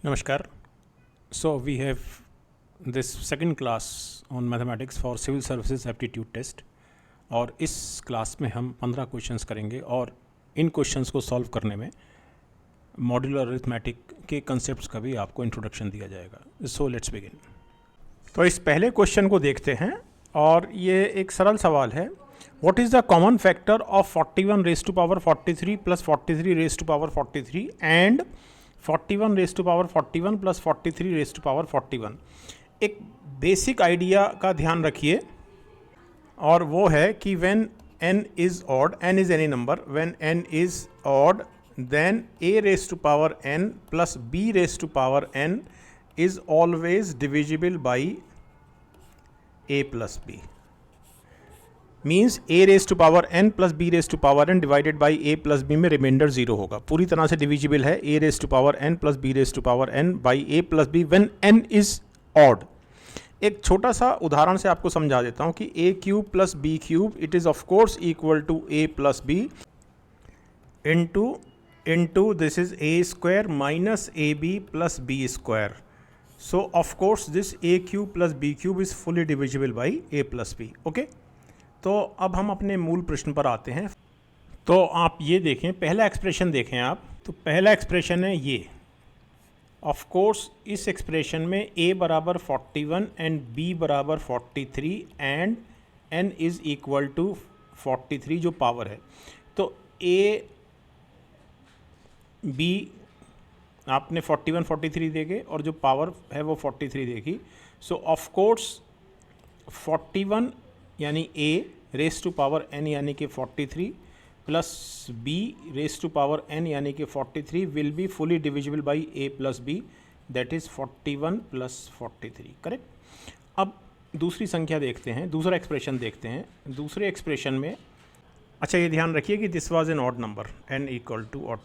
Namaskar. So we have this second class on mathematics for civil services aptitude test और इस class में हम 15 questions करेंगे और इन क्वेश्चंस को सॉल्व करने में मॉड्यूलर अरिथमेटिक के कंसेप्ट्स का भी आपको इंट्रोडक्शन दिया जाएगा. So let's begin. तो इस पहले क्वेश्चन को देखते हैं और ये एक सरल सवाल है. What is the common factor of 41 raise to power 43 plus 43 raise to power 43 and 41 raise to power 41 plus 43 raise to power 41. एक बेसिक आइडिया का ध्यान रखिए और वो है कि when n is odd, n is any number, when n is odd then a raised to power n plus b raised to power n is always divisible by a plus b. Means a raised to power n plus b raised to power n divided by a plus b में reminder 0 होगा. पूरी तरह से divisible है a raised to power n plus b raised to power n by a plus b when n is odd. एक छोटा सा उदाहरण से आपको समझा देता हूँ कि a cube plus b cube it is of course equal to a plus b into this is a square minus ab plus b square. So of course this a cube plus b cube is fully divisible by a plus b. Okay? तो अब हम अपने मूल प्रश्न पर आते हैं. तो आप ये देखें, पहला एक्सप्रेशन देखें आप. तो पहला एक्सप्रेशन है ये. ऑफ कोर्स इस एक्सप्रेशन में a बराबर 41 एंड b बराबर 43 and n is equal to 43 जो पावर है. तो a b आपने 41 43 देखे और जो पावर है वो 43 देखी. सो ऑफ कोर्स 41 यानी a raise to power n यानी कि 43 प्लस b raise to power n यानी कि 43 will be fully divisible by a plus b, that is 41 plus 43. Correct. अब दूसरी संख्या देखते हैं, दूसरा एक्सप्रेशन देखते हैं. दूसरे एक्सप्रेशन में अच्छा ये ध्यान रखिए कि this was an odd number n equal to odd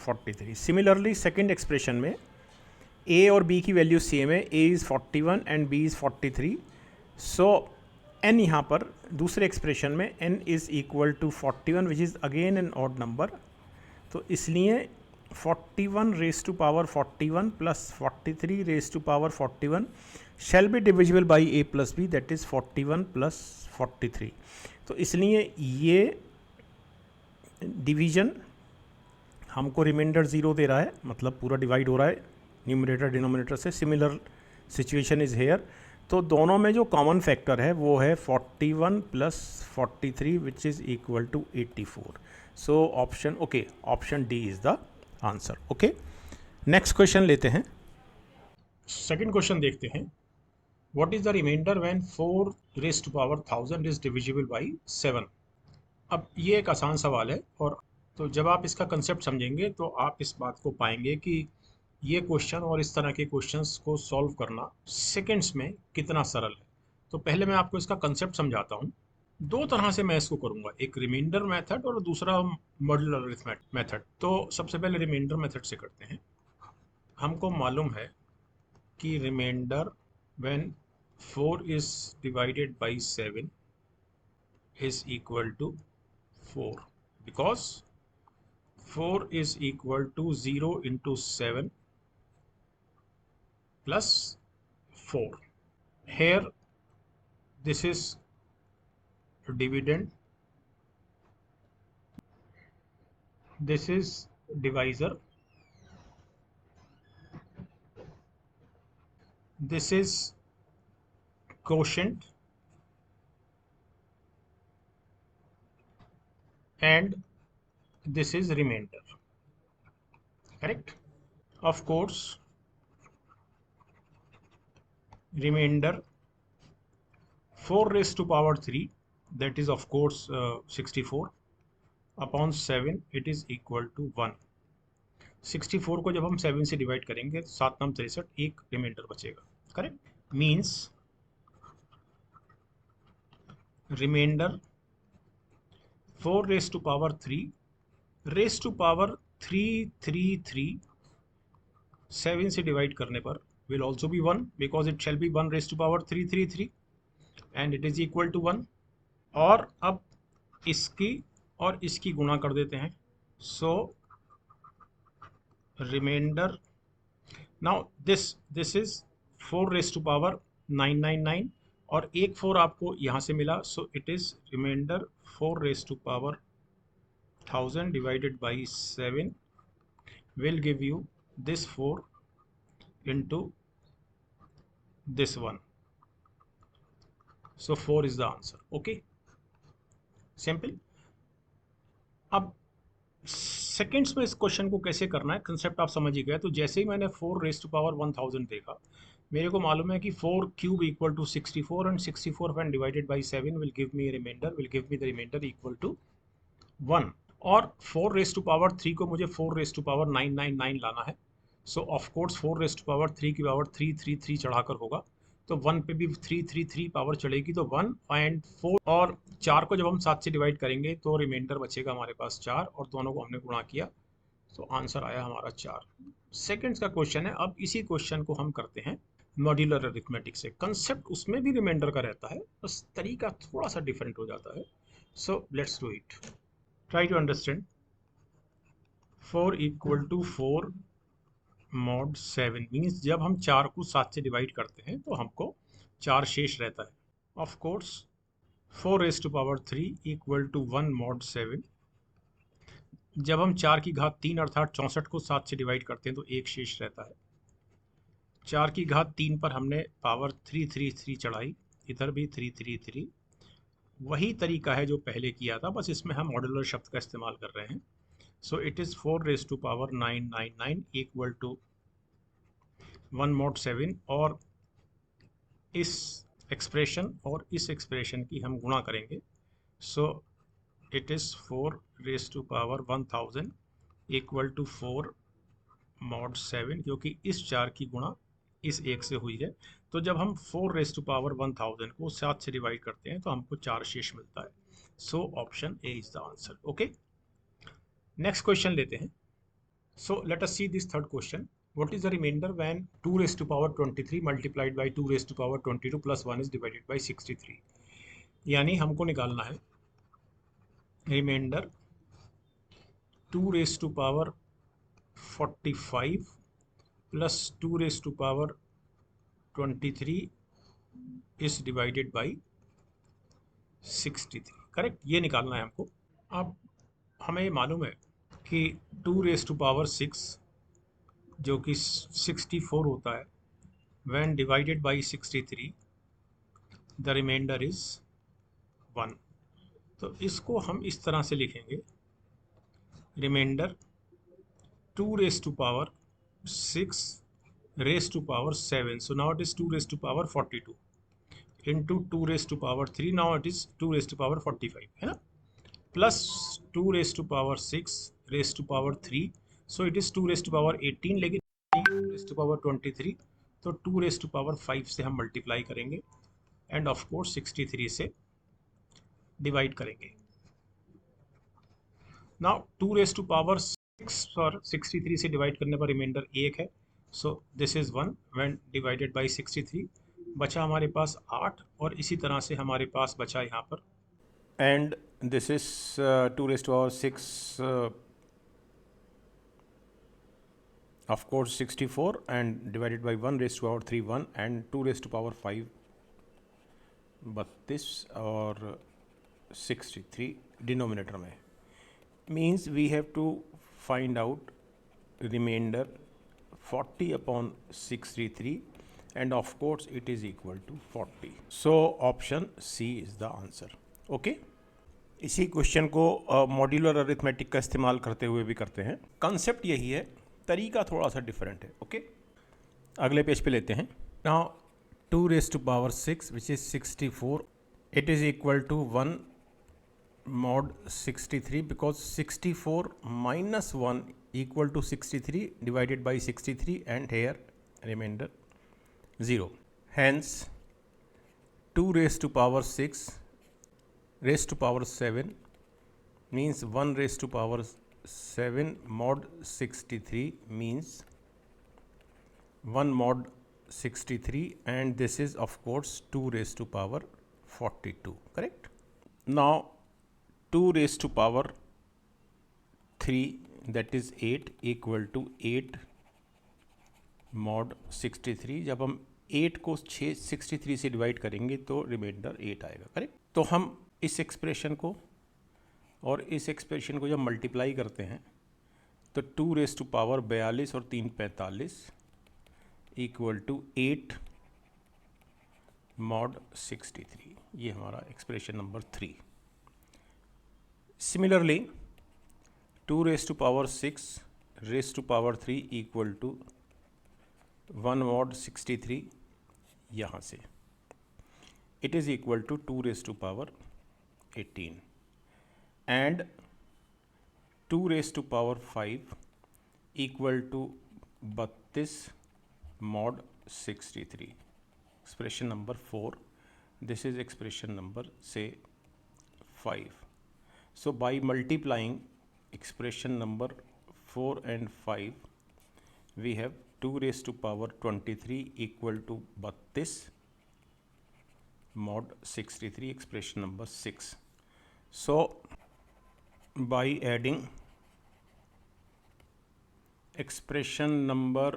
43. Similarly second expression में a और b की वैल्यू सेम है. a is 41 and b is 43. So n यहाँ पर दूसरे एक्सप्रेशन में n is equal to 41 which is again an odd number. तो इसलिए 41 raise to power 41 plus 43 raise to power 41 shall be divisible by a plus b, that is 41 plus 43. तो इसलिए ये डिवीजन हमको रिमाइंडर 0 दे रहा है, मतलब पूरा डिवाइड हो रहा है न्यूमरेटर डिनोमिनेटर से. Similar situation is here. तो दोनों में जो कॉमन फैक्टर है वो है 41 plus 43 which is equal to 84. So option okay, option D is the answer. Okay, next question लेते हैं. सेकेंड क्वेश्चन देखते हैं. What is the remainder when 4 raise to power 1000 is divisible by 7. अब ये एक आसान सवाल है और तो जब आप इसका कंसेप्ट समझेंगे तो आप इस बात को पाएंगे कि ये क्वेश्चन और इस तरह के क्वेश्चंस को सॉल्व करना सेकंड्स में कितना सरल है. तो पहले मैं आपको इसका कंसेप्ट समझाता हूँ. दो तरह से मैं इसको करूँगा, एक रिमाइंडर मेथड और दूसरा मॉड्यूलर अरिथमेटिक मेथड. तो सबसे पहले रिमाइंडर मेथड से करते हैं. हमको मालूम है कि remainder when 4 is divided by 7 is equal to 4 because 4 is equal to 0 into 7 plus 4. Here this is dividend, this is divisor, this is quotient and this is remainder. Correct. Of course remainder 4 raised to power 3, that is of course 64 upon 7 it is equal to 1. 64 को जब हम 7 से divide करेंगे तो 7 9 63, एक reminder बचेगा. Correct. Means remainder 4 raised to power 3 raised to power 333 7 से divide करने पर will also be 1 because it shall be 1 raised to power 333 and it is equal to 1. और अब इसकी और इसकी गुणा कर देते हैं. So remainder now this is 4 raise to power 999 और एक 4 आपको यहाँ से मिला, so it is remainder 4 raise to power 1000 divided by 7 will give you this 4 into this one. So 4 is the answer. Okay, simple. अब सेकेंड्स में इस question को कैसे करना है, कंसेप्ट आप समझ ही गए। तो जैसे ही मैंने 4 रेज टू पावर 1000 देखा, मेरे को मालूम है कि 4 cube equal to 64 and 64 when divided by 7 will give me the remainder equal to 1। और 4 रेज टू पावर 3 को मुझे 4 रेज टू पावर 999 लाना है। So of course 4 raise to power 3 की पावर 333 चढ़ाकर होगा, तो 1 पे भी 333 पावर चढ़ेगी, तो 1 एंड 4 और 4 को जब हम 7 से डिवाइड करेंगे तो रिमाइंडर बचेगा हमारे पास 4 और दोनों को हमने गुणा किया, तो आंसर आया हमारा 4। सेकेंड्स का क्वेश्चन है। अब इसी क्वेश्चन को हम करते हैं मॉड्यूलर अरिथमेटिक से। कंसेप्ट उसमें भी रिमाइंडर का रहता है, बस तरीका थोड़ा सा डिफरेंट हो जाता है। So let's do it. Try to understand. 4 equal to 4 mod 7 means जब हम 4 को 7 से डिवाइड करते हैं तो हमको 4 शेष रहता है। Of course 4 raise to power 3 equal to 1 mod 7, जब हम 4 की घात 3 अर्थात 64 को 7 से डिवाइड करते हैं तो 1 शेष रहता है। 4 की घात 3 पर हमने पावर 333 चढ़ाई, इधर भी 333। वही तरीका है जो पहले किया था, बस इसमें हम मॉड्यूलर शब्द का इस्तेमाल कर रहे हैं। So it is 4 raise to power 999 equal to 1 mod 7, और इस एक्सप्रेशन और इस एक्सप्रेशन की हम गुणा करेंगे। So it is 4 raise to power 1000 equal to 4 mod 7, क्योंकि इस 4 की गुणा इस 1 से हुई है। तो जब हम 4 रेज टू पावर 1000 को 7 से डिवाइड करते हैं तो हमको 4 शेष मिलता है। So option A is the answer. Okay, next question लेते हैं। So let us see this third question. What is the remainder when 2 raised to power 23 multiplied by 2 raised to power 22 plus 1 is divided by 63? यानी हमको निकालना है reminder 2 raised to power 45 plus 2 raised to power 23 is divided by 63। Correct, ये निकालना है हमको। अब हमें मालूम है कि 2 raised to power 6 जो कि 64 होता है, when divided by 63 the remainder is 1। तो इसको हम इस तरह से लिखेंगे, remainder 2 raise to power 6 raise to power 7, so now it is 2 raise to power 42 into 2 raise to power 3, now it is 2 raise to power 45, है ना, plus 2 raise to power 6 raise to power 3, so it is 2 raise to power 18, लेकिन 2 raise to power 23, तो 2 raise to power 5 से हम multiply करेंगे end of course 63 से divide करेंगे। Now 2 raise to power 6 पर 63 से डिवाइड करने पर रिमाइंडर 1 है, so this is 1 when divided by 63। बचा हमारे पास 8 और इसी तरह से हमारे पास बचा यहाँ पर, and this is 2 raised to power 6 of course 64 and divided by 1 raised to power 3 1 and 2 raised to power 5 32 और 63 डिनोमिनेटर में, means we have to find out remainder 40 upon 63 and of course it is equal to 40. So option C is the answer. Okay? इसी question को modular arithmetic का इस्तेमाल करते हुए भी करते हैं। कंसेप्ट यही है, तरीका थोड़ा सा डिफरेंट है। ओके, अगले पेज पे लेते हैं। Now 2 raise to power 6 which is 64, it is equal to 1 mod 63 because 64 minus 1 equal to 63 divided by 63 and here remainder 0. Hence 2 raised to power 6 raised to power 7 means 1 raised to power 7 mod 63 means 1 mod 63 and this is of course 2 raised to power 42, correct? Now 2 raised to power 3 that is 8 equal to 8 mod 63। जब हम 8 को 63 से divide करेंगे तो reminder 8 आएगा, correct. तो हम इस एक्सप्रेशन को और इस एक्सप्रेशन को जब मल्टीप्लाई करते हैं तो 2 रेज़ टू पावर 42 और 3 45 इक्वल टू 8 मॉड 63। ये हमारा expression number 3। Similarly 2 raise to power 6 raise to power 3 equal to 1 mod 63। यहाँ से it is equal to 2 raise to power 18 and 2 raise to power 5 equal to 32 mod 63। Expression number 4, this is expression number से 5। So by multiplying expression number 4 and 5, we have 2 raised to power 23 equal to 32 mod 63, expression number 6. So by adding expression number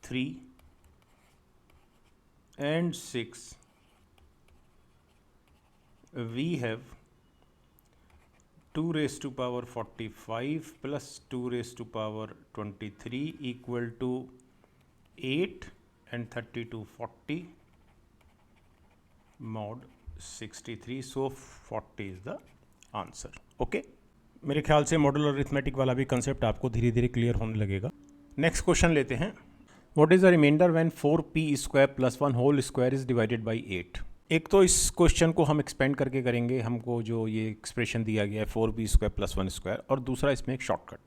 3 and 6, we have 2 raised to power 45 plus 2 raised to power 23 equal to 8 and 32 40 mod 63. So 40 is the answer. Okay. मेरे ख्याल से modular arithmetic वाला भी concept आपको धीरे धीरे clear होने लगेगा। नेक्स्ट क्वेश्चन लेते हैं। What is the remainder when 4p square plus 1 whole square is divided by 8। एक तो इस क्वेश्चन को हम एक्सपेंड करके करेंगे, हमको जो ये एक्सप्रेशन दिया गया है 4p स्क्वायर प्लस 1 स्क्वायर, और दूसरा इसमें एक शॉर्टकट,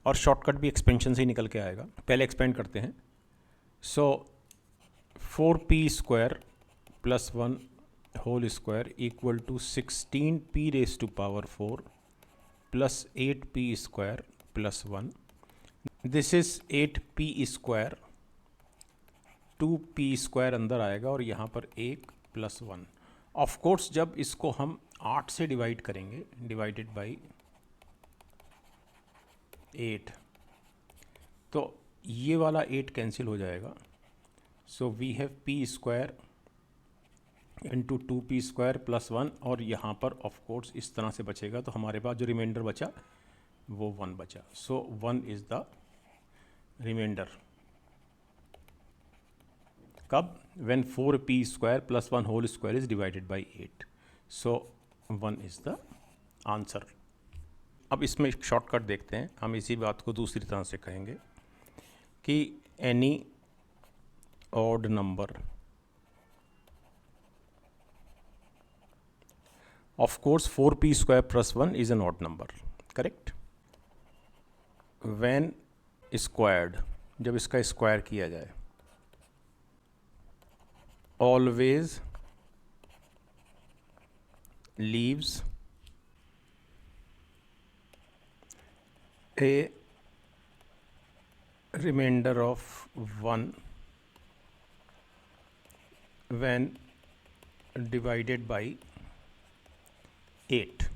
और शॉर्टकट भी एक्सपेंशन से ही निकल के आएगा। पहले एक्सपेंड करते हैं। So 4p square plus 1 whole square equal to 16p raise to power 4 plus 8p square plus 1। This is 8p square, 2p square अंदर आएगा और यहाँ पर 1 प्लस 1। ऑफ कोर्स जब इसको हम 8 से डिवाइड करेंगे, डिवाइडेड बाई 8, तो ये वाला 8 कैंसिल हो जाएगा। So we have p square into 2p square plus 1, और यहाँ पर ऑफ कोर्स इस तरह से बचेगा, तो हमारे पास जो रिमाइंडर बचा वो 1 बचा। So 1 is the remainder. कब? when 4p square plus 1 whole square is divided by 8। So 1 is the answer. अब इसमें एक शॉर्टकट देखते हैं। हम इसी बात को दूसरी तरह से कहेंगे कि any odd number, of course 4p square plus 1 is an odd number, correct. When squared, जब इसका स्क्वायर किया जाए, always leaves a remainder of 1 when divided by 8.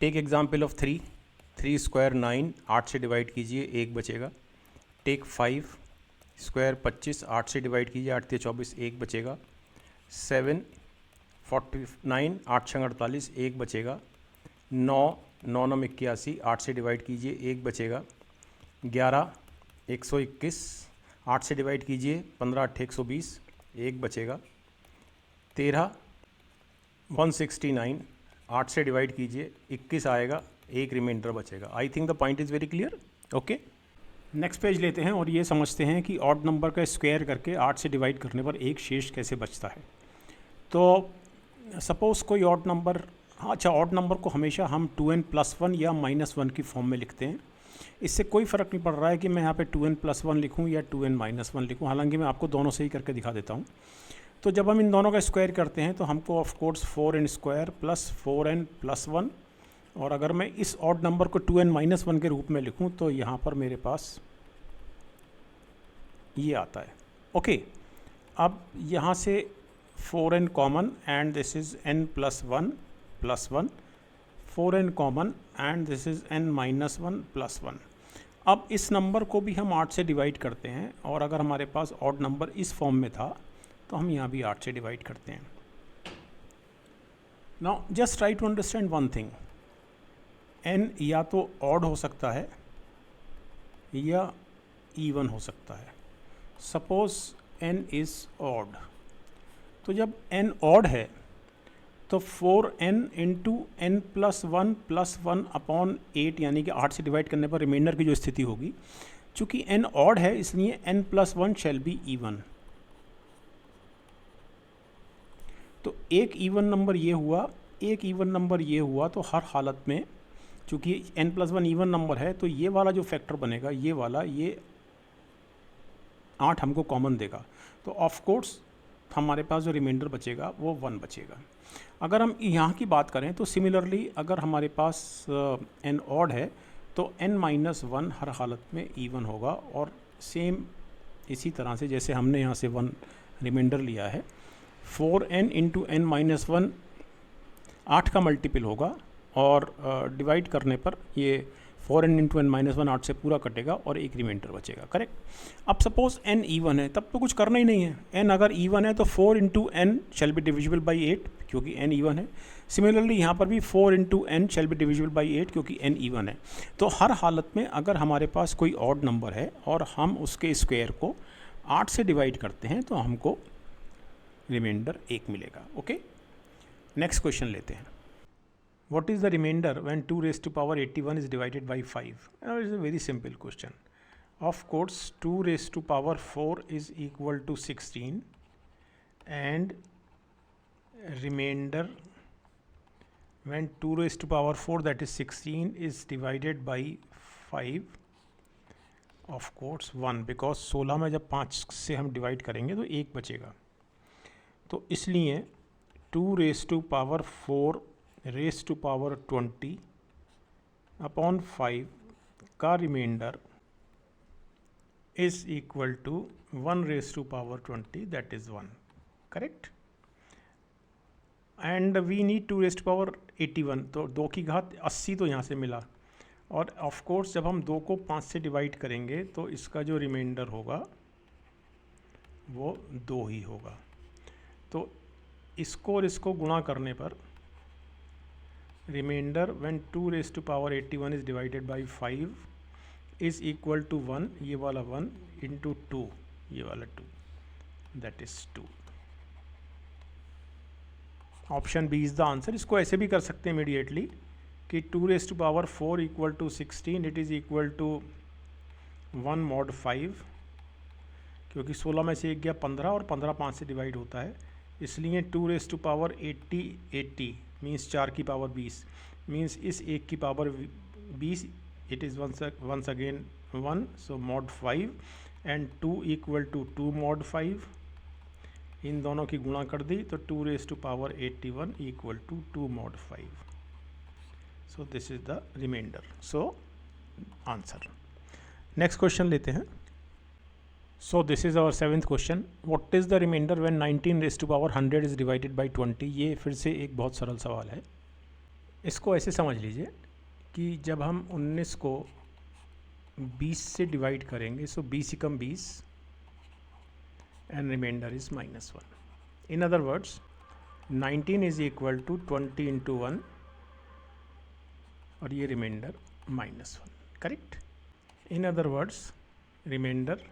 Take example of 3 square 9, 8 से डिवाइड कीजिए 1 बचेगा। टेक 5 स्क्वायर 25, 8 से divide कीजिए 8 से 24, 1 बचेगा। 7 49, 8 से 48, 1 बचेगा। 9 9 81, 8 से डिवाइड कीजिए 1 बचेगा। 11 121, 8 से डिवाइड कीजिए 15 8 120, 1 बचेगा। 13 169, 8 से डिवाइड कीजिए 21 आएगा, 1 रिमाइंडर बचेगा। I think the point is very clear. Okay, next page लेते हैं और ये समझते हैं कि ऑड नंबर का स्क्वायर करके 8 से डिवाइड करने पर एक शेष कैसे बचता है। तो सपोज़ कोई ऑड नंबर, अच्छा ऑड नंबर को हमेशा हम 2n प्लस 1 या माइनस 1 की फॉर्म में लिखते हैं। इससे कोई फ़र्क नहीं पड़ रहा है कि मैं यहाँ पे 2n प्लस 1 लिखूँ या 2n माइनस 1 लिखूँ, हालांकि मैं आपको दोनों से ही करके दिखा देता हूँ। तो जब हम इन दोनों का स्क्वायर करते हैं तो हमको of course 4n square plus 4n plus 1, और अगर मैं इस ऑड नंबर को 2n माइनस 1 के रूप में लिखूं तो यहाँ पर मेरे पास ये आता है। ओके, अब यहाँ से 4n common and this is n plus 1 plus 1, 4n common and this is n minus 1 plus 1। अब इस नंबर को भी हम 8 से डिवाइड करते हैं, और अगर हमारे पास ऑड नंबर इस फॉर्म में था तो हम यहाँ भी 8 से डिवाइड करते हैं. Now just try to understand one thing. n या तो ऑड हो सकता है या इवन हो सकता है. सपोज n इज़ ऑड, तो जब n ऑड है तो 4n into n plus one upon 8 यानी कि 8 से डिवाइड करने पर रिमाइंडर की जो स्थिति होगी, चूंकि n ऑड है इसलिए n plus one shall be even. तो एक इवन नंबर ये हुआ, एक इवन नंबर ये हुआ, तो हर हालत में चूंकि n plus one even number है तो ये वाला जो फैक्टर बनेगा, ये वाला, ये 8 हमको कॉमन देगा. तो ऑफ कोर्स हमारे पास जो रिमाइंडर बचेगा वो 1 बचेगा. अगर हम यहाँ की बात करें तो सिमिलरली अगर हमारे पास n ऑड है तो n माइनस वन हर हालत में इवन होगा, और सेम इसी तरह से जैसे हमने यहाँ से 1 रिमाइंडर लिया है, 4n into N minus one 8 का मल्टीपल होगा, और डिवाइड करने पर ये 4n into N minus one 8 से पूरा कटेगा और एक रिमाइंडर बचेगा. करेक्ट. अब सपोज n इवन है, तब तो कुछ करना ही नहीं है. n अगर इवन है तो 4 into n shall be divisible by 8 क्योंकि n इवन है. सिमिलरली यहाँ पर भी 4 into n shall be divisible by 8 क्योंकि n इवन है. तो हर हालत में अगर हमारे पास कोई ऑड नंबर है और हम उसके स्क्वायर को 8 से डिवाइड करते हैं तो हमको रिमाइंडर 1 मिलेगा. ओके, नेक्स्ट क्वेश्चन लेते हैं. What is the remainder when 2 raised to power 81 is divided by 5? Now it is a very simple question. Of course 2 raised to power 4 is equal to 16 and remainder when 2 raised to power 4 that is 16 is divided by 5. Of course 1 because 16 में जब 5 से हम divide करेंगे तो 1 बचेगा. तो इसलिए 2 raised to power 4 raise to power 20 upon 5 का remainder is equal to 1 raise to power 20 that is 1. Correct. And we need 2 raise to power 81, तो 2 की घात 80 तो यहाँ से मिला, और ऑफ कोर्स जब हम 2 को 5 से डिवाइड करेंगे तो इसका जो रिमाइंडर होगा वो 2 ही होगा. तो इसको और इसको गुणा करने पर reminder when 2 raised to power 81 is divided by 5 is equal to 1, ये वाला 1 into 2, ये वाला 2, that is 2. Option B is the answer. इसको ऐसे भी कर सकते हैं इमीडिएटली कि 2 raised to power 4 equal to 16 it is equal to 1 mod 5, क्योंकि 16 में से 1 गया 15 और 15 5 से डिवाइड होता है, इसलिए 2 raised to power 80 मीन्स 4 की पावर 20 मीन्स इस 1 की पावर 20 it is once again 1, so mod 5 and 2 equal to 2 mod 5. इन दोनों की गुणा कर दी तो 2 raise to power 81 equal to 2 mod 5. So this is the remainder. So answer. Next question लेते हैं. So this is our 7th question. What is the remainder when 19 raise to power 100 is divided by 20? ये फिर से एक बहुत सरल सवाल है. इसको ऐसे समझ लीजिए कि जब हम 19 को 20 से डिवाइड करेंगे, सो 20 एकम 20 and remainder is -1. In other words 19 is equal to 20 into 1 और ये remainder -1. Correct. In other words remainder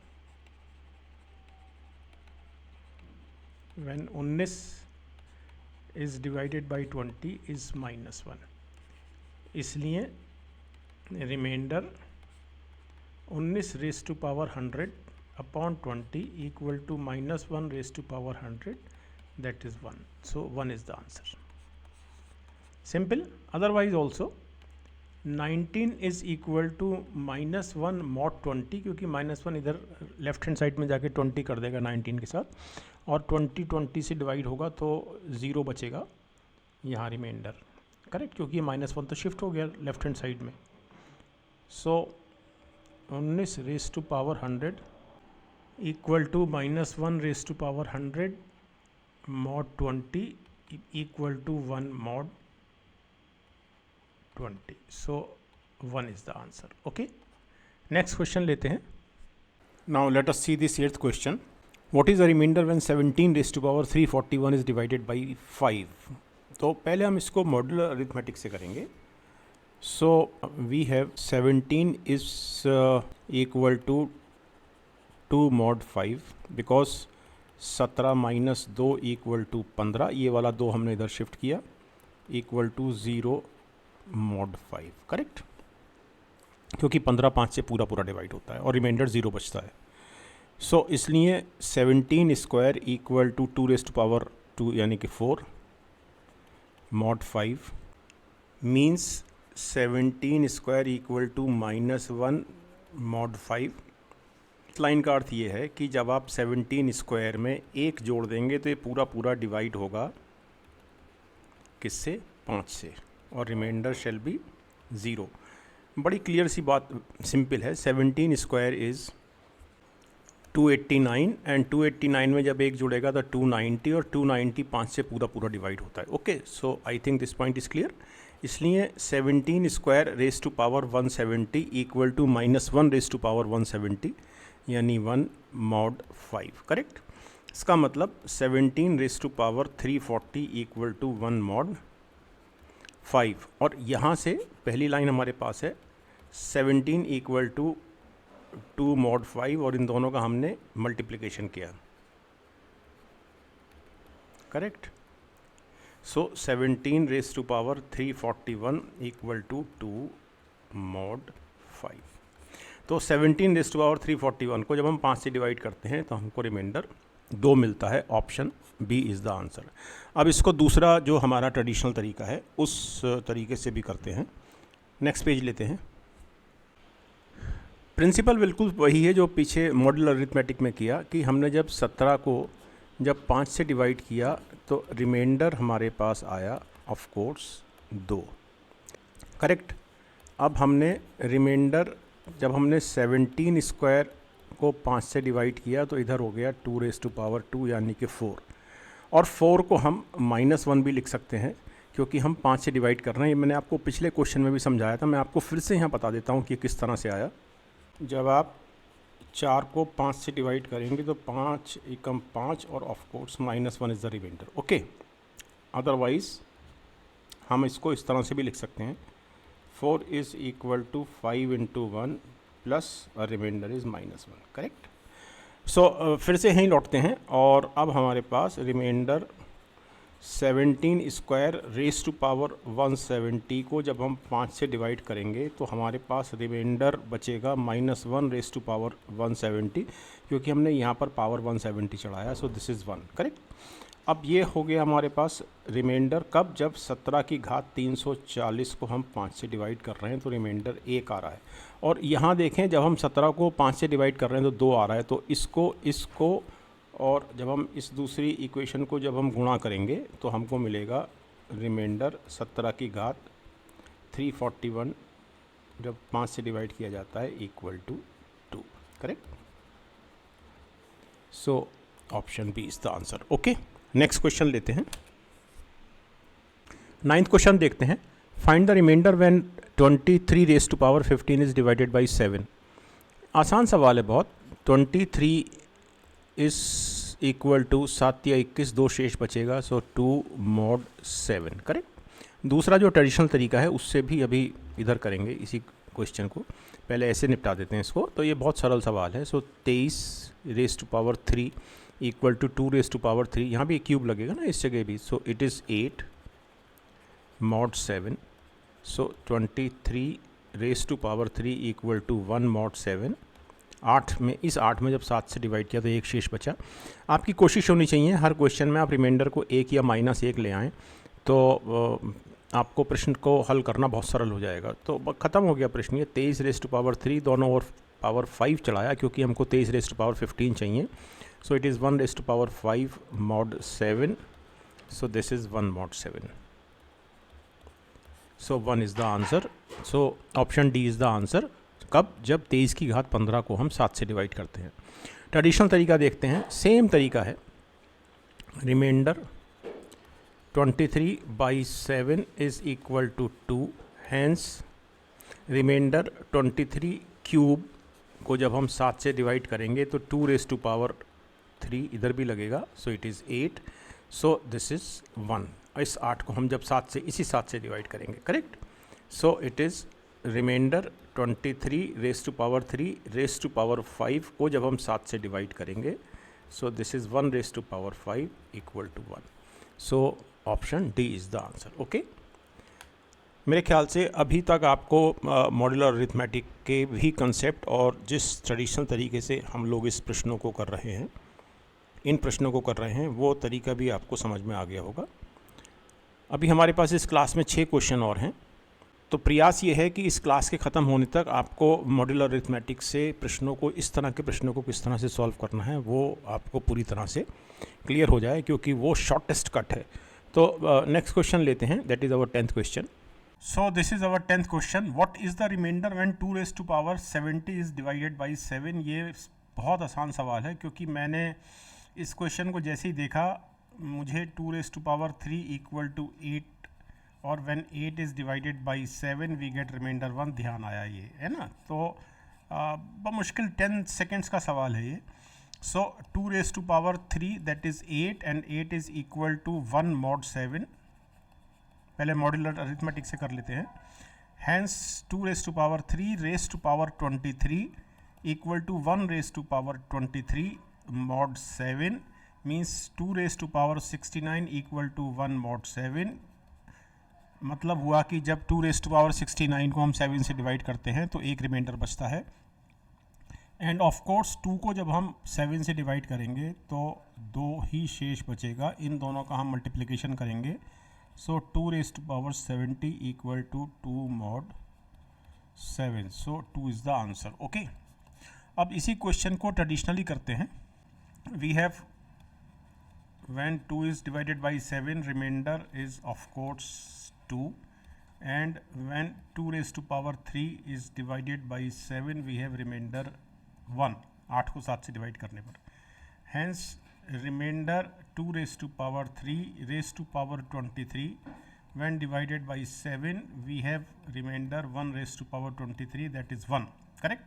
when 19 is divided by 20 is -1. इसलिए remainder 19 raise to power 100 upon 20 equal to -1 raise to power 100 that is 1. So 1 is the answer. Simple. Otherwise also 19 is equal to -1 mod 20, क्योंकि -1 इधर left hand side में जाके 20 कर देगा 19 के साथ, और 20 से डिवाइड होगा तो 0 बचेगा यहाँ रिमाइंडर. करेक्ट, क्योंकि -1 तो शिफ्ट हो गया लेफ्ट हैंड साइड में. So 19 raise to power 100 equal to -1 raise to power 100 mod 20 equal to 1 mod 20. So 1 is the answer. Okay. Next question लेते हैं. Now let us see this 8th question. What is the remainder when 17 raise to power 341 is divided by 5. तो पहले हम इसको modular arithmetic से करेंगे. So we have 17 is equal to 2 mod 5 because 17 minus 2 equal to 15. ये वाला 2 हमने इधर शिफ्ट किया, इक्वल टू 0 mod 5. करेक्ट, क्योंकि 15 5 से पूरा पूरा डिवाइड होता है और रिमाइंडर 0 बचता है. सो इसलिए 17 square equal to 2 raise to power 2 यानी कि 4 mod 5 means 17 square equal to -1 mod 5. इस लाइन का अर्थ ये है कि जब आप 17 स्क्वायर में 1 जोड़ देंगे तो ये पूरा पूरा डिवाइड होगा किससे? 5 से, और रिमाइंडर शेल बी 0. बड़ी क्लियर सी बात, सिंपल है. 17 स्क्वायर इज़ 289 एंड 289 में जब 1 जुड़ेगा तो 290 और 290 5 से पूरा पूरा डिवाइड होता है. Okay, so I think this point is clear. इसलिए 17 square raise to power 170 equal to -1 raise to power 170 यानी 1 mod 5. करेक्ट. इसका मतलब 17 raise to power 340 equal to 1 mod 5. और यहाँ से पहली लाइन हमारे पास है 17 इक्वल टू 2 mod 5 और इन दोनों का हमने मल्टीप्लिकेशन किया. Correct. So 17 raise to power 341 equal to 2 mod 5. तो 17 रेज़ टू पावर 341 को जब हम 5 से डिवाइड करते हैं तो हमको रिमाइंडर 2 मिलता है. Option B is the answer. अब इसको दूसरा जो हमारा ट्रेडिशनल तरीका है उस तरीके से भी करते हैं. नेक्स्ट पेज लेते हैं. प्रिंसिपल बिल्कुल वही है जो पीछे मॉड्यूलर अरिथमेटिक में किया कि हमने जब 17 को जब 5 से डिवाइड किया तो रिमाइंडर हमारे पास आया ऑफ कोर्स 2. करेक्ट. अब हमने रिमाइंडर जब हमने 17 स्क्वायर को 5 से डिवाइड किया तो इधर हो गया 2 रेज़ टू पावर 2 यानी कि 4. और 4 को हम -1 भी लिख सकते हैं क्योंकि हम 5 से डिवाइड कर रहे हैं. ये मैंने आपको पिछले क्वेश्चन में भी समझाया था. मैं आपको फिर से यहाँ बता देता हूँ कि किस तरह से आया. जब आप 4 को 5 से डिवाइड करेंगे तो 5 एकम 5 और of course -1 is the remainder. Okay, otherwise हम इसको इस तरह से भी लिख सकते हैं 4 is equal to 5 into 1 plus remainder is -1. Correct. So फिर से यहीं लौटते हैं और अब हमारे पास remainder 17 square raise to power 170 को जब हम 5 से डिवाइड करेंगे तो हमारे पास रिमाइंडर बचेगा -1 रेज़ टू पावर 170 क्योंकि हमने यहाँ पर पावर 170 चढ़ाया. सो दिस इज़ 1. करेक्ट. अब ये हो गया हमारे पास रिमाइंडर कब? जब 17 की घात 340 को हम 5 से डिवाइड कर रहे हैं तो रिमाइंडर 1 आ रहा है. और यहाँ देखें जब हम 17 को 5 से डिवाइड कर रहे हैं तो 2 आ रहा है. तो इसको और जब हम इस दूसरी इक्वेशन को जब हम गुणा करेंगे तो हमको मिलेगा रिमाइंडर 17 की घात 341 जब 5 से डिवाइड किया जाता है equal to 2. Correct. So option B is the answer. Okay, next question लेते हैं. 9th क्वेश्चन देखते हैं. Find the remainder when 23 raise to power 15 is divided by 7. आसान सवाल है बहुत. 23 इज़ इक्वल टू 7 या 21, 2 शेष बचेगा. सो 2 mod 7. करेक्ट. दूसरा जो ट्रेडिशनल तरीका है उससे भी अभी इधर करेंगे इसी क्वेश्चन को. पहले ऐसे निपटा देते हैं इसको. तो ये बहुत सरल सवाल है. So 23 raise to power 3 equal to 2 raise to power 3. यहाँ भी क्यूब लगेगा ना इस जगह भी. So it is 8 mod 7. So 23 raise to power 3 equal to 1 mod 7. 8 में, इस 8 में जब 7 से डिवाइड किया तो 1 शेष बचा. आपकी कोशिश होनी चाहिए हर क्वेश्चन में आप रिमाइंडर को 1 या -1 ले आएँ तो आपको प्रश्न को हल करना बहुत सरल हो जाएगा. तो ख़त्म हो गया प्रश्न. ये 23 रेज़ टू पावर 3 दोनों और पावर 5 चढ़ाया क्योंकि हमको 23 रेज़ टू पावर 15 चाहिए. So it is 1 raised to power 5 mod 7. So this is 1 mod 7. So 1 is the answer. So option D is the answer. कब? जब 23 की घात 15 को हम 7 से डिवाइड करते हैं. ट्रेडिशनल तरीका देखते हैं. सेम तरीका है. Remainder 23/7 is equal to 2. Hence remainder 23 cube को जब हम 7 से डिवाइड करेंगे तो 2 रेज़ टू पावर 3 इधर भी लगेगा, सो it is 8, so this is 1। इस 8 को हम जब 7 से इसी 7 से डिवाइड करेंगे, correct, so it is remainder 23 raise to power 3 raise to power 5 को जब हम 7 से डिवाइड करेंगे, so this is 1 raise to power 5 equal to 1। So option D is the answer. Okay, मेरे ख्याल से अभी तक आपको मॉड्यूलर अरिथमेटिक के भी कंसेप्ट और जिस ट्रेडिशनल तरीके से हम लोग इस प्रश्नों को कर रहे हैं, इन प्रश्नों को कर रहे हैं, वो तरीका भी आपको समझ में आ गया होगा। अभी हमारे पास इस क्लास में 6 क्वेश्चन और हैं, तो प्रयास ये है कि इस क्लास के ख़त्म होने तक आपको मॉड्यूलर अरिथमेटिक से प्रश्नों को, इस तरह के प्रश्नों को किस तरह से सॉल्व करना है वो आपको पूरी तरह से क्लियर हो जाए, क्योंकि वो शॉर्टेस्ट कट है। तो नेक्स्ट क्वेश्चन लेते हैं, that is our 10th question. So this is our 10th question. What is the remainder when 2 raised to power 70 is divided by 7? ये बहुत आसान सवाल है, क्योंकि मैंने इस क्वेश्चन को जैसे ही देखा मुझे 2 raised to power 3 equal to 8 और when 8 is divided by 7 we get remainder 1 ध्यान आया, ये है ना। तो बहुत मुश्किल 10 सेकेंड्स का सवाल है ये। So 2 raised to power 3 that is 8 and 8 is equal to 1 mod 7। पहले मॉड्यूलर अरिथमेटिक से कर लेते हैं। Hence 2 raise to power 3 raise to power 23 equal to 1 raise to power 23 mod 7 means 2 raise to power 69 equal to 1 mod 7। मतलब हुआ कि जब 2 raise to power 69 को हम 7 से डिवाइड करते हैं तो एक रिमाइंडर बचता है, एंड ऑफ कोर्स 2 को जब हम 7 से डिवाइड करेंगे तो 2 ही शेष बचेगा। इन दोनों का हम मल्टीप्लिकेशन करेंगे, so 2 raised to power 70 equal to 2 mod 7, so 2 is the answer। okay, अब इसी क्वेश्चन को ट्रेडिशनली करते हैं। we have when 2 is divided by 7 remainder is of course 2, and when 2 raised to power 3 is divided by 7 we have remainder 1, 8 को 7 से divide करने पर। hence remainder 2 raised to power 3 raised to power 23 when divided by 7 we have remainder 1 raised to power 23 that is 1, correct.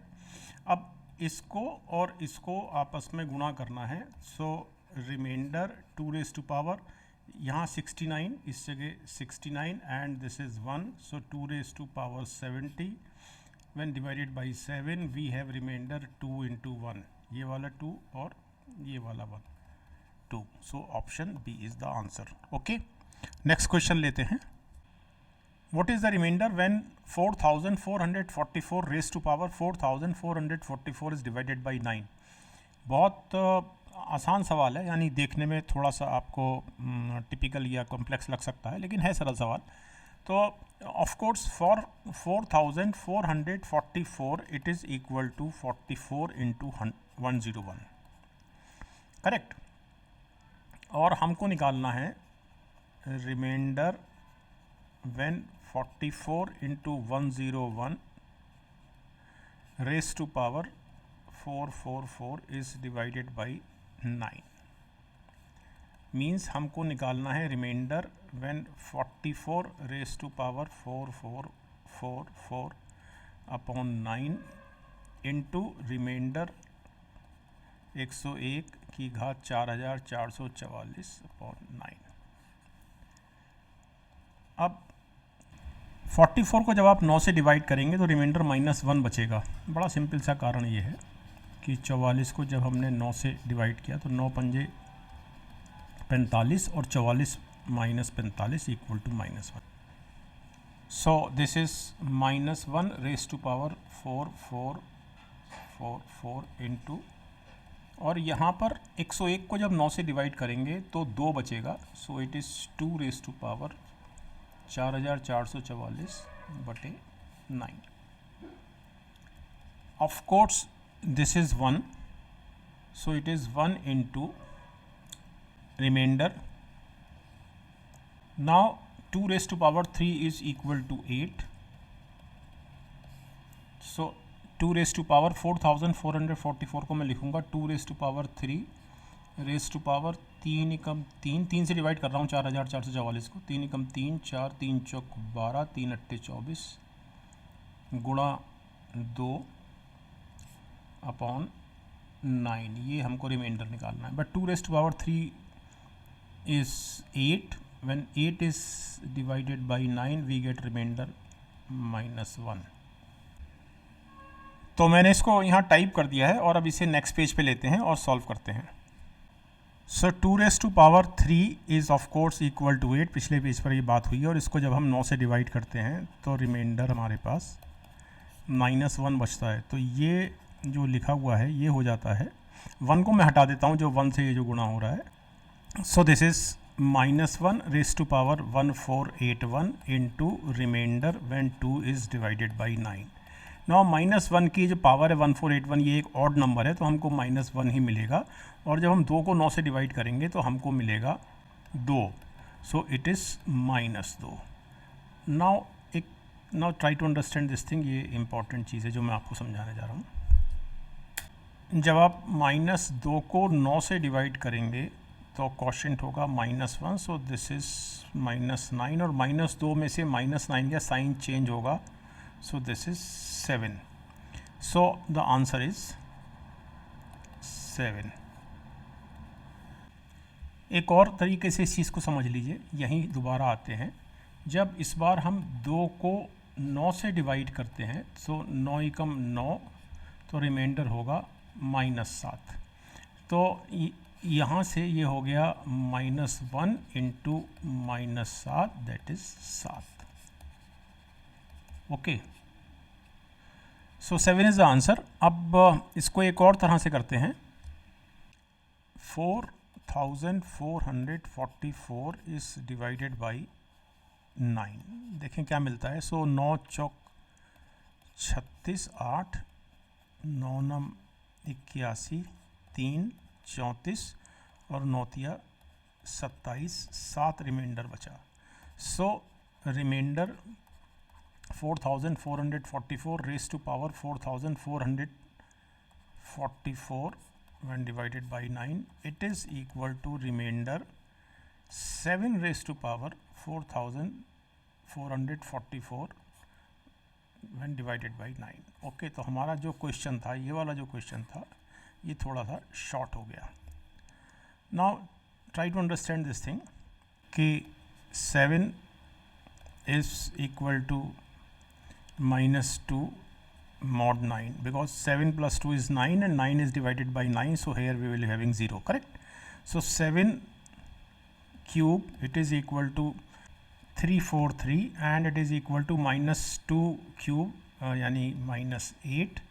अब इसको और इसको आपस में गुणा करना है, सो रिमाइंडर 2 raised to power, यहाँ 69 इस जगह 69 and this is 1, so 2 raised to power 70 when divided by 7 we have remainder 2 into 1, ये वाला 2 और ये वाला 1, 2, so option B is the answer। okay, next question लेते हैं। what is the remainder when 4444 raised to power 4444 is divided by 9? बहुत आसान सवाल है, यानी देखने में थोड़ा सा आपको टिपिकल या कॉम्प्लेक्स लग सकता है, लेकिन है सरल सवाल। तो of course for 4444 it is equal to 44 into 101, correct. और हमको निकालना है remainder when 44 into 101 raise to power 444 is divided by 9, means हमको निकालना है remainder when 44 raise to power 4444 upon 9 into remainder 101 की घात 4444 अपॉन 9। अब 44 को जब आप 9 से डिवाइड करेंगे तो रिमाइंडर -1 बचेगा। बड़ा सिंपल सा कारण ये है कि 44 को जब हमने 9 से डिवाइड किया तो 9 पंजे 45 और 44 minus 45 equal to -1, so this is -1 raise to power 4444 into, और यहाँ पर 101 को जब 9 से डिवाइड करेंगे तो 2 बचेगा, so it is 2 raise to power 4444 बटे 9। Of course this is 1, so it is 1 into remainder. Now 2 raise to power 3 is equal to 8, so 2 raise to power 4444 को मैं लिखूँगा 2 raise to power 3 raise to power 3 एकम 3 से divide कर रहा हूँ 4444 को, 3 एकम 3 4 3 चौक 12 3 अट्ठे 24 गुणा 2 अपॉन 9, ये हमको रिमाइंडर निकालना है. But 2 raised to power 3 is 8. When 8 is divided by 9 we get remainder -1. तो मैंने इसको यहाँ टाइप कर दिया है और अब इसे नेक्स्ट पेज पे लेते हैं और सॉल्व करते हैं. So 2 raised to power 3 is of course equal to 8. पिछले पेज पर ये बात हुई है और इसको जब हम 9 से डिवाइड करते हैं तो रिमाइंडर हमारे पास -1 बचता है. तो ये जो लिखा हुआ है ये हो जाता है, 1 को मैं हटा देता हूँ जो 1 से ये जो गुणा हो रहा है. So this is -1 raised to power 1481 into remainder when 2 is divided by 9. Now -1 की जो पावर है 1481, ये एक ऑड नंबर है तो हमको -1 ही मिलेगा. और जब हम 2 को 9 से डिवाइड करेंगे तो हमको मिलेगा 2. So it is -2. Now try to understand this thing. ये इंपॉर्टेंट चीज़ है जो मैं आपको समझाने जा रहा हूँ. जब आप -2 को 9 से डिवाइड करेंगे तो क्वोशिएंट होगा -1. सो दिस इज़ -9 और -2 में से -9 का साइन चेंज होगा. So this is 7. So the answer is 7. एक और तरीके से इस चीज़ को समझ लीजिए. यहीं दोबारा आते हैं. जब इस बार हम 2 को 9 से डिवाइड करते हैं तो 9 एकम 9, तो रिमाइंडर होगा -7. तो यहाँ से ये हो गया -1 into -7 that is 7. Okay, so 7 is the answer. अब इसको एक और तरह से करते हैं. 4444 इज़ डिवाइडेड बाई 9. देखें क्या मिलता है. सो 9 चौक 36, 8 9 नम 81, 3 34 और 9 तिया 27, 7 रिमाइंडर बचा. सो reminder 4444 raised to power 4444 when divided by 9, it is equal to remainder 7 raised to power 4444 when divided by 9. Okay, तो हमारा जो क्वेश्चन था, ये वाला जो क्वेश्चन था, ये थोड़ा सा शॉर्ट हो गया. Now try to understand this thing कि 7 is equal to -2 mod 9 because 7 plus 2 is 9 and 9 is divided by 9, so here we will be having 0, correct? So 7 cube, it is equal to 343 and it is equal to -2 cube यानी -8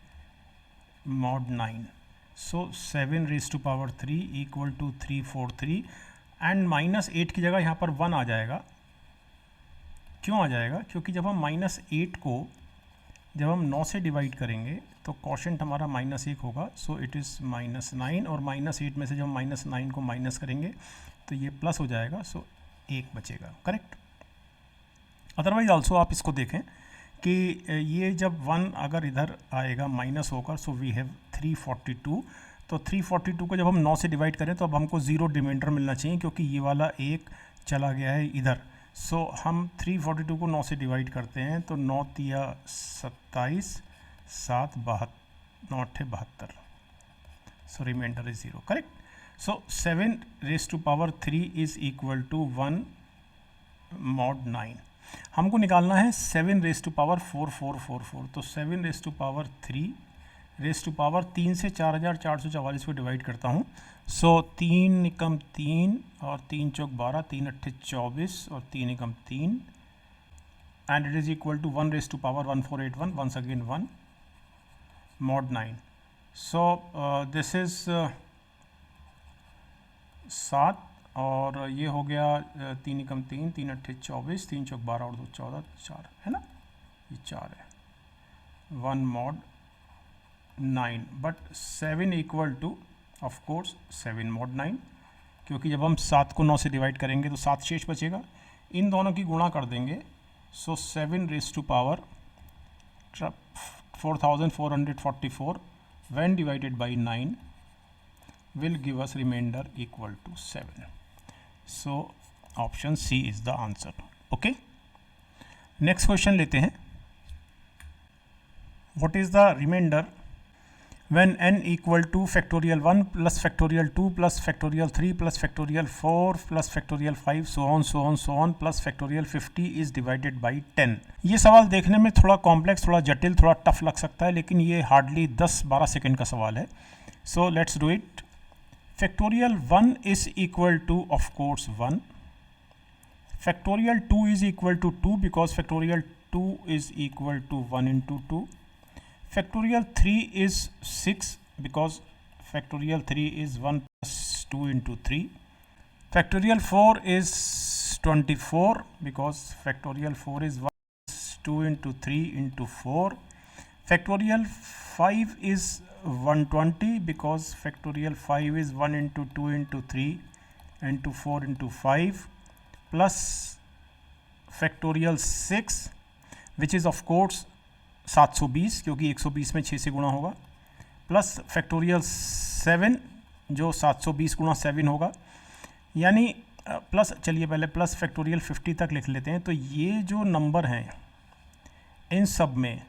mod 9. So 7 raised to power 3 equal to 343 and -8 की जगह यहाँ पर 1 आ जाएगा. क्यों आ जाएगा? क्योंकि जब हम -8 को जब हम 9 से डिवाइड करेंगे तो क्वोशिएंट हमारा -1 होगा. सो इट इज़ -9 और -8 में से जब हम -9 को माइनस करेंगे तो ये प्लस हो जाएगा. सो 1 बचेगा, करेक्ट. अदरवाइज ऑल्सो आप इसको देखें कि ये जब 1 अगर इधर आएगा माइनस होकर, सो वी हैव 342. तो 342 को जब हम 9 से डिवाइड करें तो अब हमको 0 रिमाइंडर मिलना चाहिए क्योंकि ये वाला 1 चला गया है इधर. सो हम 342 को 9 से डिवाइड करते हैं तो 9 तिया 27, 7 9 72. So remainder is 0, correct. So 7 raised to power 3 is equal to 1 mod 9. हमको निकालना है 7 raised to power 4444. तो 7 raised to power 3 raised to power 3 से 4444 को डिवाइड करता हूँ. सो 3 एकम 3 और 3 चौक 12, 3 अट्ठे 24 और 3 एकम 3 and it is equal to 1 raised to power 1481 once again 1 mod 9. So this is 7 और ये हो गया 3 एकम 3, 3 अट्ठे 24, 3 चौक 12 और 2 14, 4 है ना, ये 4 है. 1 mod 9 but 7 equal to of course 7 mod 9 क्योंकि जब हम 7 को 9 से डिवाइड करेंगे तो 7 शेष बचेगा. इन दोनों की गुणा कर देंगे. सो 7 raised to power 4444 when divided by 9 will give us remainder equal to 7. So option C is the answer. Okay, next question लेते हैं. What is the remainder when n equal to factorial 1 plus factorial 2 plus factorial 3 plus factorial 4 plus factorial 5 so on plus factorial 50 is divided by 10। ये सवाल देखने में थोड़ा complex, थोड़ा जटिल, थोड़ा टफ लग सकता है, लेकिन ये हार्डली 10-12 सेकेंड का सवाल है। So let's do it. factorial 1 is equal to, of course, 1. factorial 2 is equal to 2 because factorial 2 is equal to 1 into 2. factorial 3 is 6 because factorial 3 is 1 plus 2 into 3. factorial 4 is 24 because factorial 4 is 1 plus 2 into 3 into 4. factorial 5 is 120 because factorial 5 is 1 into 2 into 3 into 4 into 5 plus factorial 6 which is of course 720 क्योंकि 120 में 6 से गुणा होगा, plus factorial 7 जो 720 गुणा 7 होगा, यानी plus, चलिए पहले प्लस फैक्टोरियल 50 तक लिख लेते हैं। तो ये जो नंबर हैं इन सब में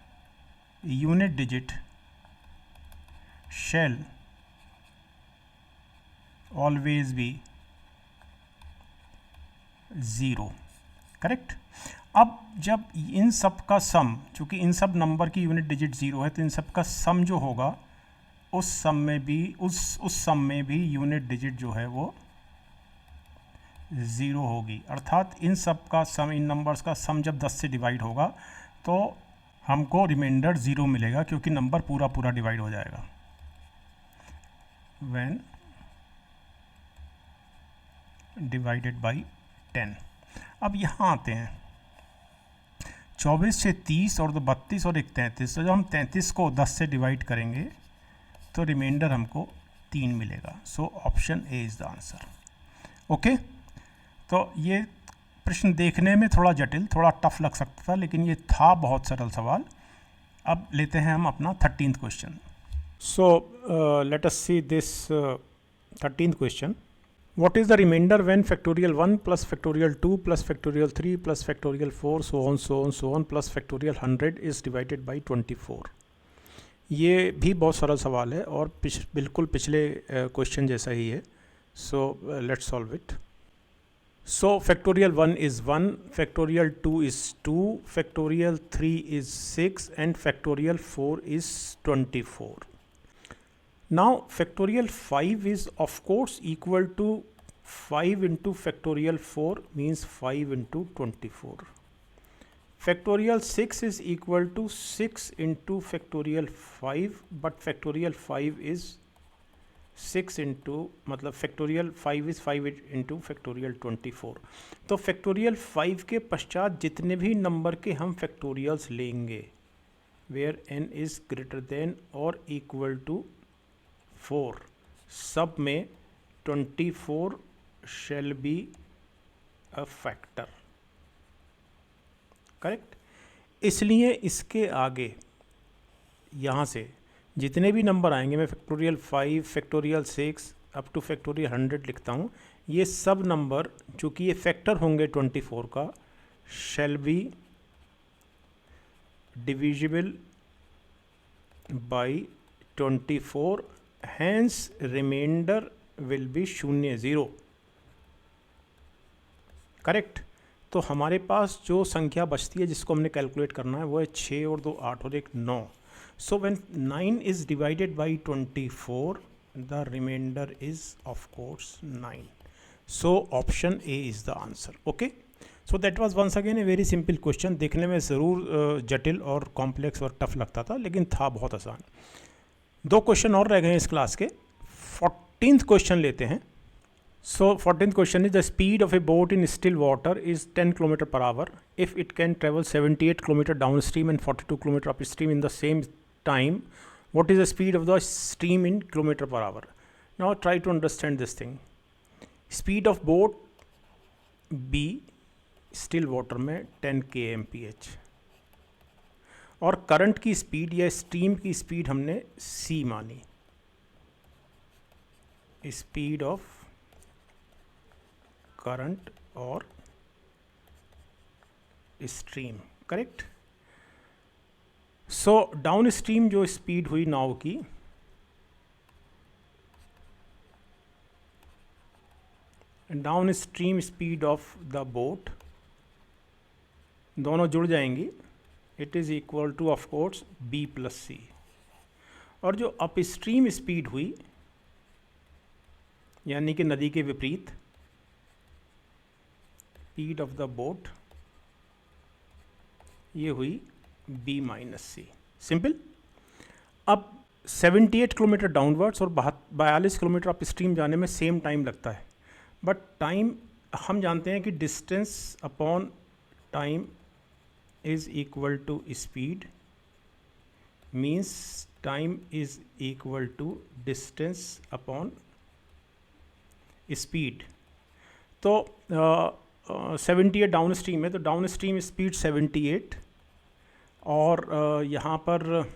unit digit shall always be 0, correct. अब जब इन सब का सम, चूँकि इन सब नंबर की यूनिट डिजिट 0 है, तो इन सब का सम जो होगा उस सम में भी उस सम में भी यूनिट डिजिट जो है वो 0 होगी। अर्थात इन सब का सम, इन नंबर्स का सम जब 10 से डिवाइड होगा तो हमको रिमाइंडर 0 मिलेगा क्योंकि नंबर पूरा पूरा डिवाइड हो जाएगा। when divided by 10। अब यहाँ आते हैं 24 से 30 और 2 32 और 1 33। तो जब हम 33 को 10 से डिवाइड करेंगे तो रिमाइंडर हमको 3 मिलेगा। So option A is the answer. Okay, तो ये प्रश्न देखने में थोड़ा जटिल, थोड़ा टफ लग सकता था, लेकिन ये था बहुत सरल सवाल। अब लेते हैं हम अपना 13th question. So let us see this 13th question. What is the remainder when factorial 1 plus factorial 2 plus factorial 3 plus factorial 4 so on plus factorial 100 is divided by 24? ये भी बहुत सरल सवाल है और बिल्कुल पिछले क्वेश्चन जैसा ही है। So let's solve it. So factorial 1 is 1, factorial 2 is 2, factorial 3 is 6 and factorial 4 is 24. Now factorial 5 is of course equal to 5 into factorial 4 means 5 into 24. Factorial 6 is equal to 6 into factorial 5, but factorial 5 is 6 into, मतलब factorial 5 is 5 into factorial 24। तो factorial 5 के पश्चात जितने भी number के हम factorials लेंगे where n is greater than or equal to 4, सब में 24 shall be a factor, correct. इसलिए इसके आगे यहाँ से जितने भी नंबर आएंगे, मैं factorial 5, factorial 6 up two factorial 100 लिखता हूँ, ये सब नंबर चूँकि ये फैक्टर होंगे 24 का, shall be divisible by 24, hence remainder will be 0, correct. तो हमारे पास जो संख्या बचती है जिसको हमने कैलकुलेट करना है वो है 6 और 2 8 और 1 9। So when 9 is divided by 24, the remainder is of course 9. So option A is the answer. Okay. So that was once again a very simple question. देखने में ज़रूर जटिल और कॉम्प्लेक्स और टफ लगता था, लेकिन था बहुत आसान। 2 क्वेश्चन और रह गए इस क्लास के। 14th क्वेश्चन लेते हैं। So 14th question is the speed of a boat in still water is 10 km per hour. If it can travel 78 km downstream and 42 km upstream in the same time, what is the speed of the stream in kilometer per hour? Now try to understand this thing. Speed of boat B still water में 10 kmph और current की speed या stream की speed हमने C मानी, speed of current और stream, correct. So down stream जो speed हुई नाव की down stream speed of the boat, दोनों जुड़ जाएंगी, it is equal to of course B plus C. और जो अप स्ट्रीम स्पीड हुई, यानी कि नदी के विपरीत, स्पीड ऑफ द बोट, ये हुई बी माइनस सी। सिंपल। अब 78 किलोमीटर डाउनवर्ड्स और 42 किलोमीटर अप स्ट्रीम जाने में सेम टाइम लगता है, बट टाइम हम जानते हैं कि distance upon time is equal to speed, means time is equal to distance upon speed. तो 78 डाउन स्ट्रीम है, तो डाउन स्ट्रीम स्पीड 78 और यहाँ पर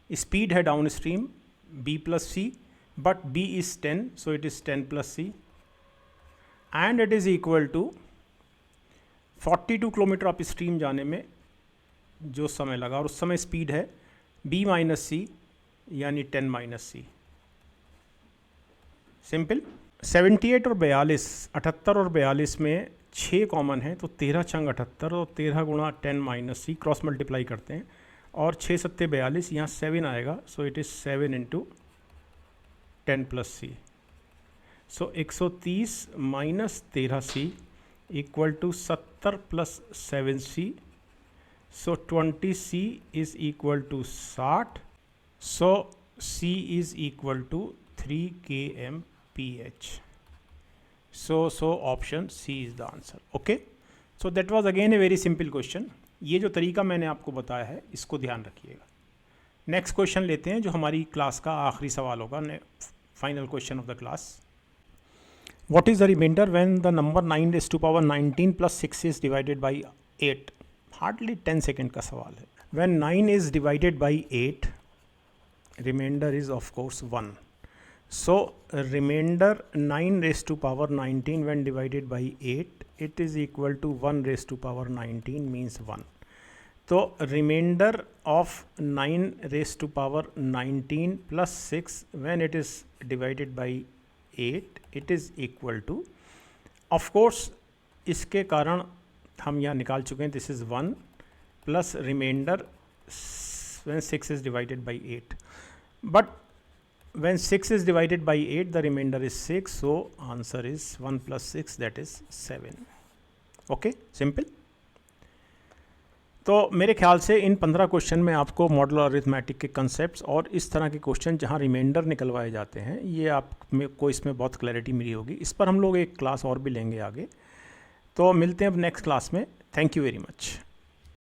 स्पीड है downstream b plus C, but b is 10, so it is 10 plus C, and it is equal to 42 kilometre upstream जाने में जो समय लगा, और उस समय स्पीड है b माइनस सी, यानी 10 माइनस सी। सिंपल। 78 और 42, 78 और 42 में 6 कॉमन है, तो 13 छंग 78 और 13 गुणा 10 माइनस सी, क्रॉस मल्टीप्लाई करते हैं और 6 सत्ते 42, यहाँ 7 आएगा, so it is 7 into 10 plus C. So 130 minus 13 C equal to 70 plus 7 C, so 20 C is equal to 60, so C is equal to 3 kmph. So option C is the answer. Okay, so that was again a very simple question. ये जो तरीका मैंने आपको बताया है, इसको ध्यान रखिएगा। नेक्स्ट क्वेश्चन लेते हैं, जो हमारी क्लास का आखिरी सवाल होगा, final question of the class. What is the remainder when the number 9 raised to power 19 plus 6 is divided by 8? Hardly 10 second का सवाल है। When 9 is divided by 8, remainder is of course 1. So remainder 9 raised to power 19 when divided by 8, it is equal to 1 raised to power 19, means 1. तो remainder of 9 raised to power 19 plus 6 when it is divided by 8, it is equal to, of course इसके कारण हम यहाँ निकाल चुके हैं, this is 1 plus remainder when 6 is divided by 8, but when 6 is divided by 8, the remainder is 6, so answer is 1 plus 6, that is 7. Okay, simple. तो मेरे ख्याल से इन 15 क्वेश्चन में आपको मॉडल अरिथमेटिक के कंसेप्ट्स और इस तरह के क्वेश्चन जहाँ रिमाइंडर निकलवाए जाते हैं, ये आप में को इसमें बहुत क्लैरिटी मिली होगी। इस पर हम लोग एक क्लास और भी लेंगे आगे। तो मिलते हैं अब नेक्स्ट क्लास में। Thank you very much.